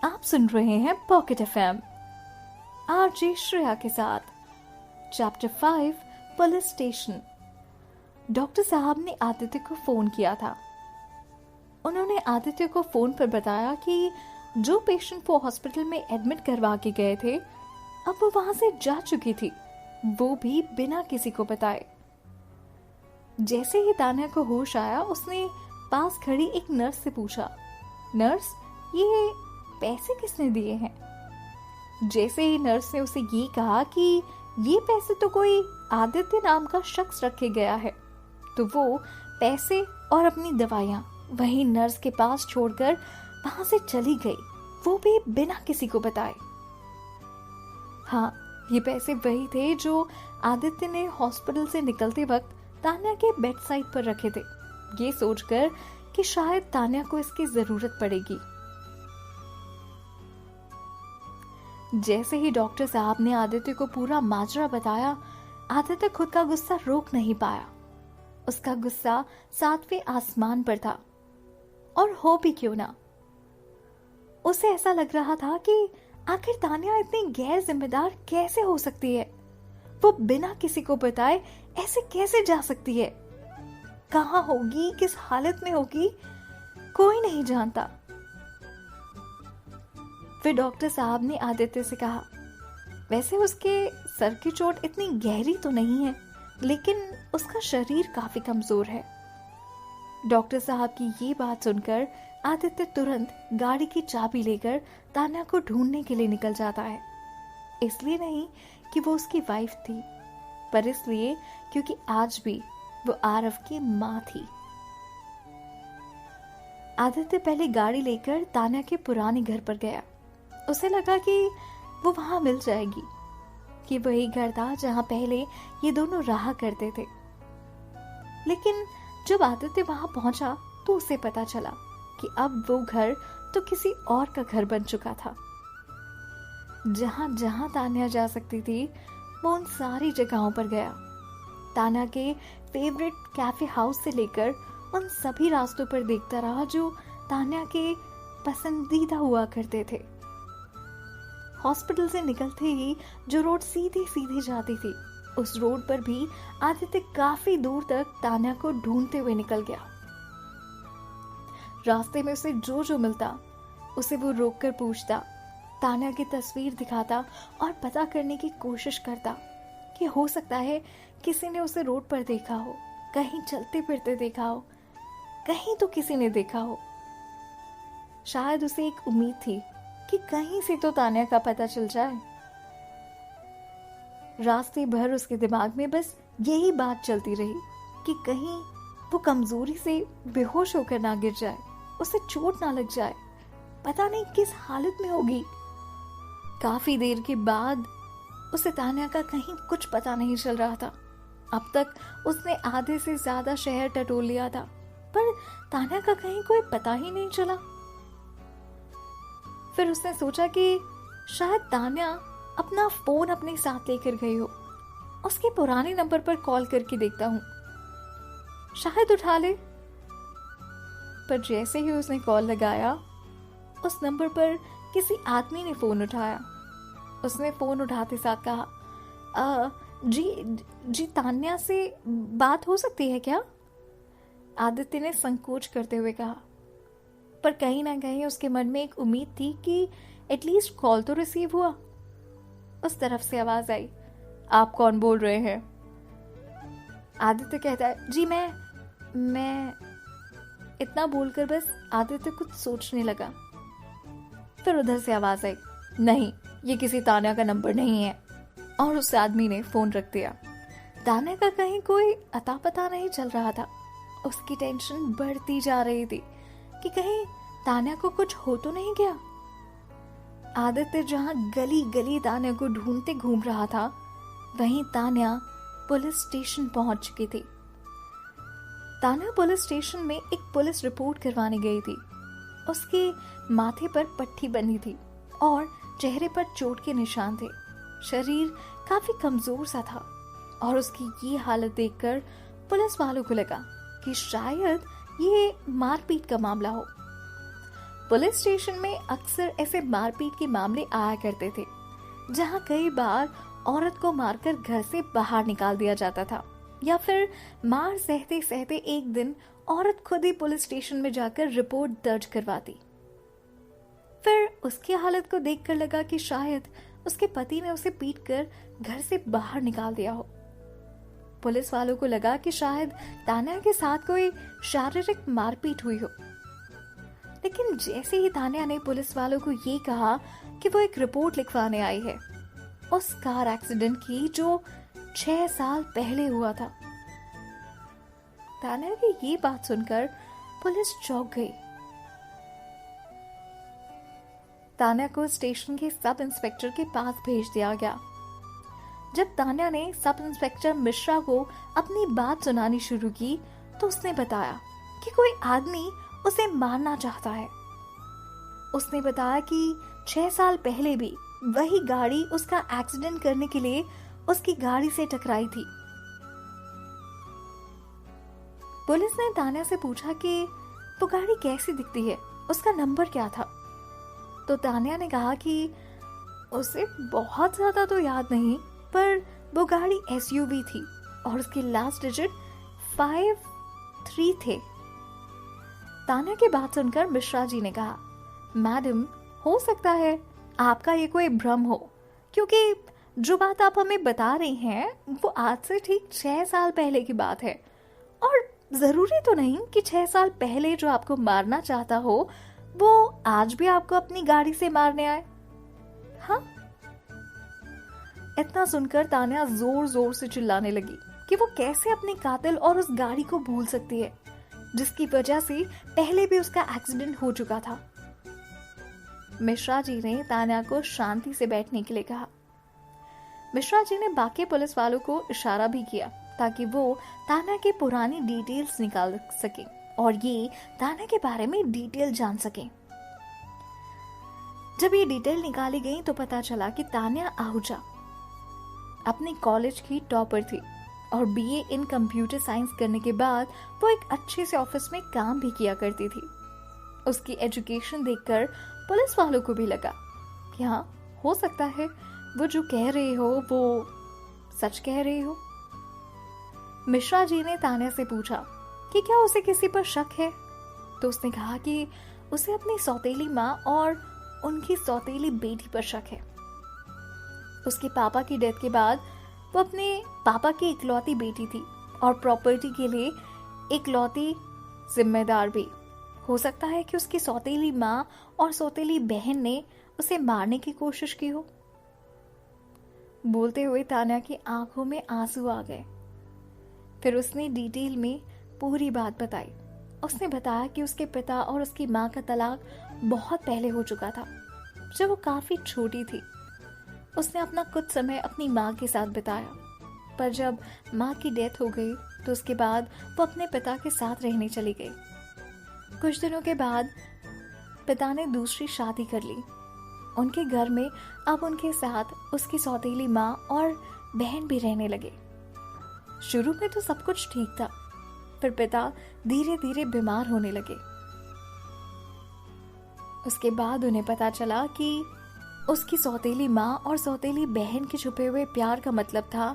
आप सुन रहे हैं पॉकेट एफएम आरजे श्रेया के साथ। Chapter 5 police station. डॉक्टर साहब ने आदित्य को फोन किया था। उन्होंने आदित्य को फोन पर बताया कि जो पेशेंट वो हॉस्पिटल में एडमिट करवा के गए थे अब वो वहां से जा चुकी थी, वो भी बिना किसी को बताए। जैसे ही तान्या को होश आया उसने पास खड़ी एक नर्स से पूछा, नर्स ये पैसे किसने दिए हैं? जैसे ही नर्स ने उसे ये कहा कि ये पैसे तो कोई आदित्य नाम का शख्स रखे गया है, तो वो पैसे और अपनी दवाइयां वही नर्स के पास छोड़कर वहां से चली गई, वो भी बिना किसी को बताए। हाँ, ये पैसे वही थे जो आदित्य ने हॉस्पिटल से निकलते वक्त तान्या के बेड साइड पर रखे थे, ये सोचकर कि शायद तान्या को इसकी जरूरत पड़ेगी। जैसे ही डॉक्टर साहब ने आदित्य को पूरा माजरा बताया, आदित्य खुद का गुस्सा रोक नहीं पाया। उसका गुस्सा 7वें आसमान पर था, और हो भी क्यों ना। उसे ऐसा लग रहा था कि आखिर तान्या इतनी गैर जिम्मेदार कैसे हो सकती है? वो बिना किसी को बताए ऐसे कैसे जा सकती है? कहाँ होगी, किस हालत में होगी, कोई नहीं जानता। फिर डॉक्टर साहब ने आदित्य से कहा, वैसे उसके सर की चोट इतनी गहरी तो नहीं है, लेकिन उसका शरीर काफी कमजोर है। डॉक्टर साहब की ये बात सुनकर आदित्य तुरंत गाड़ी की चाबी लेकर तान्या को ढूंढने के लिए निकल जाता है। इसलिए नहीं कि वो उसकी वाइफ थी, पर इसलिए क्योंकि आज भी वो आरव की माँ थी। आदित्य पहले गाड़ी लेकर तान्या के पुराने घर पर गया। उसे लगा कि वो वहां मिल जाएगी, कि वही घर था जहां पहले ये दोनों रहा करते थे। लेकिन जब आदित्य वहां पहुंचा तो उसे पता चला कि अब वो घर तो किसी और का घर बन चुका था। जहां जहां तान्या जा सकती थी वो उन सारी जगहों पर गया। तान्या के फेवरेट कैफे हाउस से लेकर उन सभी रास्तों पर देखता रहा जो तान्या के पसंदीदा हुआ करते थे। हॉस्पिटल से निकलते ही जो रोड सीधी सीधी जाती थी, उस रोड पर भी आदित्य काफी दूर तक तान्या को ढूंढते हुए निकल गया। रास्ते में उसे जो जो मिलता उसे वो रोककर पूछता, तान्या की तस्वीर दिखाता और पता करने की कोशिश करता कि हो सकता है किसी ने उसे रोड पर देखा हो, कहीं चलते फिरते देखा हो, कहीं तो किसी ने देखा हो। शायद उसे एक उम्मीद थी कि कहीं से तो तान्या का पता चल जाए। रास्ते भर उसके दिमाग में बस यही बात चलती रही कि कहीं वो कमजोरी से बेहोश होकर ना गिर जाए, उसे चोट ना लग जाए, पता नहीं किस हालत में होगी। काफी देर के बाद उसे तान्या का कहीं कुछ पता नहीं चल रहा था। अब तक उसने आधे से ज्यादा शहर टटोल लिया था, पर तान्या का कहीं कोई पता ही नहीं चला। फिर उसने सोचा कि शायद तान्या अपना फोन अपने साथ लेकर गई हो। उसके पुराने नंबर पर कॉल करके देखता हूं, शायद उठा ले। पर जैसे ही उसने कॉल लगाया, उस नंबर पर किसी आदमी ने फोन उठाया। उसने फोन उठाते साथ कहा, जी तान्या से बात हो सकती है क्या? आदित्य ने संकोच करते हुए कहा, पर कहीं ना कहीं उसके मन में एक उम्मीद थी कि एटलीस्ट कॉल तो रिसीव हुआ। उस तरफ से आवाज आई, आप कौन बोल रहे हैं? आदित्य कहता है, जी मैं इतना बोलकर बस आदित्य कुछ सोचने लगा। फिर उधर से आवाज आई, नहीं, ये किसी तान्या का नंबर नहीं है, और उस आदमी ने फोन रख दिया। तान्या का कहीं कोई अता पता नहीं चल रहा था। उसकी टेंशन बढ़ती जा रही थी कि कहीं तान्या को कुछ हो तो नहीं गया। आदित्य जहां गली गली तान्या को ढूंढते घूम रहा था, वहीं तान्या पुलिस स्टेशन पहुंच चुकी थी। तान्या पुलिस स्टेशन में एक पुलिस रिपोर्ट करवाने गई थी। उसके माथे पर पट्टी बंधी थी और चेहरे पर चोट के निशान थे। शरीर काफी कमजोर सा था, और उसकी ये हालत देखकर पुलिस वालों को लगा कि शायद ये मारपीट का मामला हो। पुलिस स्टेशन में अक्सर ऐसे मारपीट के मामले आया करते थे, जहां कई बार औरत को मारकर घर से बाहर निकाल दिया जाता था, या फिर मार सहते सहते एक दिन औरत खुद ही पुलिस स्टेशन में जाकर रिपोर्ट दर्ज करवाती। फिर उसकी हालत को देखकर लगा कि शायद उसके पति ने उसे पीटकर घर से बाहर निकाल दिया हो। पुलिस वालों को लगा कि शायद तान्या के साथ कोई शारीरिक मारपीट हुई हो। लेकिन जैसे ही तान्या ने पुलिस वालों को ये कहा कि वो एक रिपोर्ट लिखवाने आई है उस कार एक्सीडेंट की जो 6 साल पहले हुआ था, तान्या की ये बात सुनकर पुलिस चौंक गई। तान्या को स्टेशन के सब इंस्पेक्टर के पास भेज दिया गया। जब तान्या ने सब इंस्पेक्टर मिश्रा को अपनी बात सुनानी शुरू की तो उसने बताया कि कोई आदमी उसे मारना चाहता है। उसने बताया कि 6 साल पहले भी वही गाड़ी उसका एक्सीडेंट करने के लिए उसकी गाड़ी से टकराई थी। पुलिस ने तान्या से पूछा कि वो गाड़ी कैसी दिखती है, उसका नंबर क्या था। तो तान्या ने कहा कि उसे बहुत ज्यादा तो याद नहीं, पर वो गाड़ी एसयूवी थी और उसके लास्ट डिजिट 53 थे। तान्या की बात सुनकर मिश्रा जी ने कहा, मैडम, हो सकता है आपका ये कोई भ्रम हो, क्योंकि जो बात आप हमें बता रही हैं वो आज से ठीक 6 साल पहले की बात है, और जरूरी तो नहीं कि 6 साल पहले जो आपको मारना चाहता हो वो आज भी आपको अपनी गाड़ी से मारने आए। हाँ। इतना सुनकर तान्या जोर जोर से चिल्लाने लगी कि वो कैसे अपने कातिल और उस गाड़ी को भूल सकती है जिसकी वजह से पहले भी उसका एक्सीडेंट हो चुका था। मिश्रा जी ने तान्या को शांति से बैठने के लिए कहा। मिश्रा जी ने बाकी पुलिस वालों को इशारा भी किया ताकि वो तान्या की पुरानी डिटेल्स निकाल सके और ये तान्या के बारे में डिटेल जान सके। जब ये डिटेल निकाली गई तो पता चला कि तान्या आहूजा अपने कॉलेज की टॉपर थी और बीए इन कंप्यूटर साइंस करने के बाद वो एक अच्छे से ऑफिस में काम भी किया करती थी। उसकी एजुकेशन देखकर पुलिस वालों को भी लगा कि हाँ, हो सकता है वो जो कह रहे हो वो सच कह रहे हो। मिश्रा जी ने तान्या से पूछा कि क्या उसे किसी पर शक है, तो उसने कहा कि उसे अपनी सौतेली माँ और उनकी सौतेली बेटी पर शक है। उसके पापा की डेथ के बाद वो अपने पापा की इकलौती बेटी थी और प्रॉपर्टी के लिए इकलौती जिम्मेदार भी। हो सकता है कि उसकी सौतेली माँ और सौतेली बहन ने उसे मारने की कोशिश की हो। बोलते हुए तान्या की आंखों में आंसू आ गए। फिर उसने डिटेल में पूरी बात बताई। उसने बताया कि उसके पिता और उसकी माँ का तलाक बहुत पहले हो चुका था, जब वो काफी छोटी थी। उसने अपना कुछ समय अपनी माँ के साथ बिताया, पर जब माँ की डेथ हो गई तो उसके बाद वो अपने पिता के साथ रहने चली गई। कुछ दिनों के बाद पिता ने दूसरी शादी कर ली। उनके घर में अब उनके साथ उसकी सौतेली माँ और बहन भी रहने लगे। शुरू में तो सब कुछ ठीक था, फिर पिता धीरे धीरे बीमार होने लगे। उसके बाद उन्हें पता चला कि उसकी सौतेली माँ और सौतेली बहन के छुपे हुए प्यार का मतलब था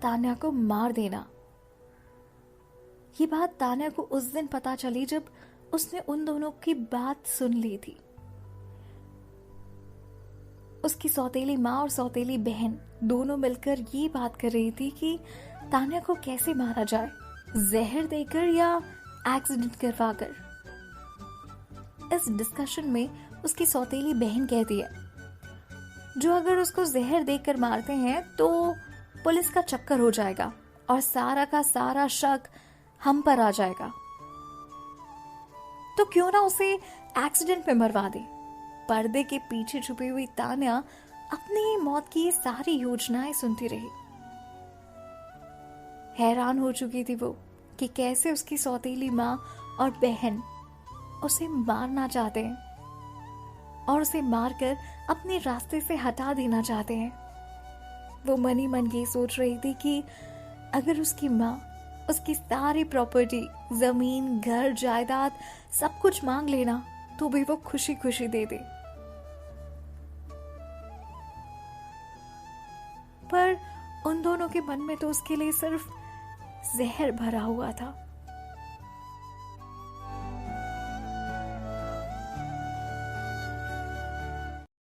तान्या को मार देना। ये बात तान्या को उस दिन पता चली जब उसने उन दोनों की बात सुन ली थी। उसकी सौतेली माँ और सौतेली बहन दोनों मिलकर ये बात कर रही थी कि तान्या को कैसे मारा जाए, जहर देकर या एक्सीडेंट करवाकर। इस डिस्कशन में उसकी सौतेली बहन कहती है, जो अगर उसको जहर देकर मारते हैं तो पुलिस का चक्कर हो जाएगा और सारा का सारा शक हम पर आ जाएगा, तो क्यों ना उसे एक्सीडेंट में मरवा दे। पर्दे के पीछे छुपी हुई तान्या अपनी मौत की सारी योजनाएं सुनती रही। हैरान हो चुकी थी वो कि कैसे उसकी सौतेली माँ और बहन उसे मारना चाहते हैं और उसे मारकर अपने रास्ते से हटा देना चाहते हैं। वो मन ही मन ये सोच रही थी कि अगर उसकी माँ उसकी सारी प्रॉपर्टी, जमीन, घर, जायदाद सब कुछ मांग लेना तो भी वो खुशी खुशी दे दे। पर उन दोनों के मन में तो उसके लिए सिर्फ जहर भरा हुआ था।